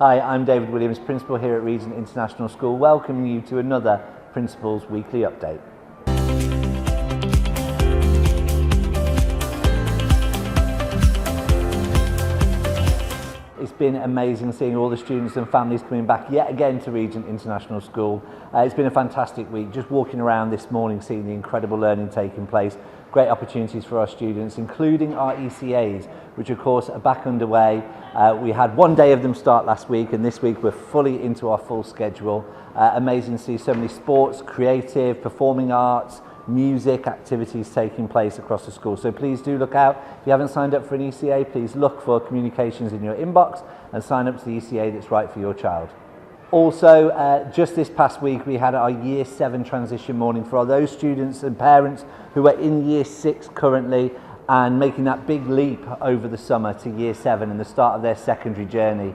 Hi, I'm David Williams, Principal here at Regent International School, welcoming you to another Principal's Weekly Update. It's been amazing seeing all the students and families coming back yet again to Regent International School. It's been a fantastic week, just walking around this morning, seeing the incredible learning taking place. Great opportunities for our students, including our ECAs, which of course are back underway. We had one day of them start last week, and this week we're fully into our full schedule. Amazing to see so many sports, creative, performing arts, music activities taking place across the school. So please do look out. If you haven't signed up for an ECA, please look for communications in your inbox and sign up to the ECA that's right for your child. Also, just this past week we had our Year 7 transition morning for all those students and parents who are in Year 6 currently and making that big leap over the summer to Year 7 and the start of their secondary journey.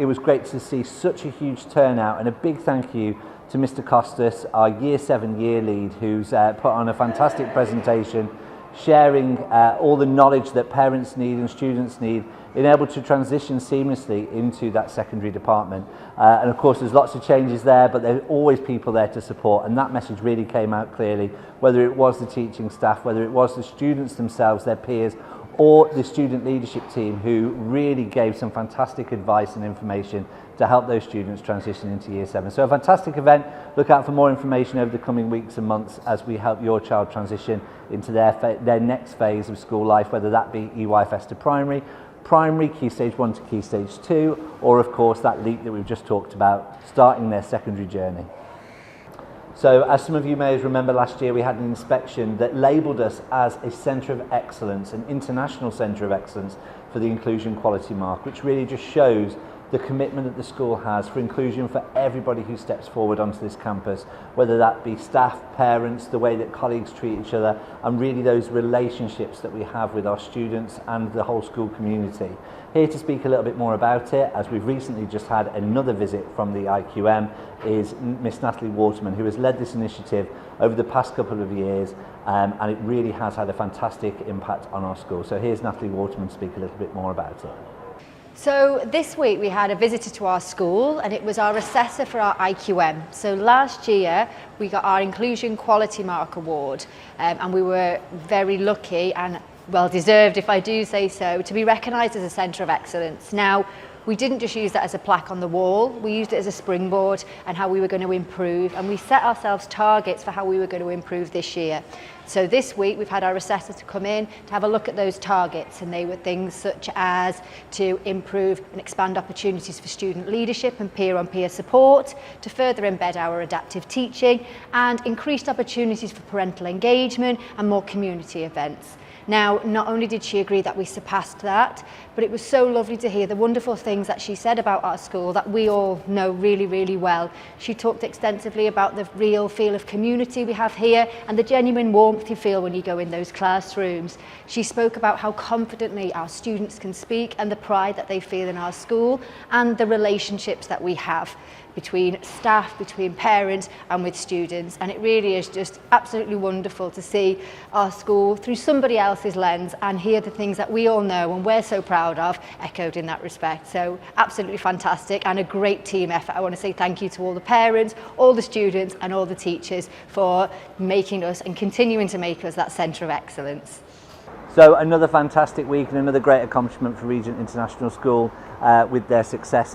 It was great to see such a huge turnout, and a big thank you to Mr. Costas, our Year 7 year lead, who's put on a fantastic presentation sharing all the knowledge that parents need and students need in able to transition seamlessly into that secondary department. And of course there's lots of changes there, but there are always people there to support, and that message really came out clearly, whether it was the teaching staff, whether it was the students themselves, their peers, or the student leadership team, who really gave some fantastic advice and information to help those students transition into Year 7. So a fantastic event. Look out for more information over the coming weeks and months as we help your child transition into their next phase of school life, whether that be EYFS to primary, Key Stage 1 to Key Stage 2, or of course that leap that we've just talked about, starting their secondary journey. So as some of you may remember, last year we had an inspection that labelled us as a Centre of Excellence, an international Centre of Excellence for the Inclusion Quality Mark, which really just shows the commitment that the school has for inclusion for everybody who steps forward onto this campus, whether that be staff, parents, the way that colleagues treat each other, and really those relationships that we have with our students and the whole school community. Here to speak a little bit more about it, as we've recently just had another visit from the IQM, is Miss Natalie Waterman, who has led this initiative over the past couple of years, and it really has had a fantastic impact on our school. So here's Natalie Waterman to speak a little bit more about it. So this week we had a visitor to our school, and it was our assessor for our IQM. So last year we got our Inclusion Quality Mark Award, and we were very lucky and well deserved, if I do say so, to be recognised as a Centre of Excellence. Now, we didn't just use that as a plaque on the wall, we used it as a springboard and how we were going to improve, and we set ourselves targets for how we were going to improve this year. So this week we've had our assessor to come in to have a look at those targets, and they were things such as to improve and expand opportunities for student leadership and peer-on-peer support, to further embed our adaptive teaching, and increased opportunities for parental engagement and more community events. Now, not only did she agree that we surpassed that, but it was so lovely to hear the wonderful things that she said about our school that we all know really, really well. She talked extensively about the real feel of community we have here and the genuine warmth you feel when you go in those classrooms. She spoke about how confidently our students can speak and the pride that they feel in our school and the relationships that we have between staff, between parents and with students, and it really is just absolutely wonderful to see our school through somebody else's lens and hear the things that we all know and we're so proud of echoed in that respect. So absolutely fantastic and a great team effort. I want to say thank you to all the parents, all the students and all the teachers for making us and continuing to make us that Centre of Excellence. So another fantastic week and another great accomplishment for Regent International School with their success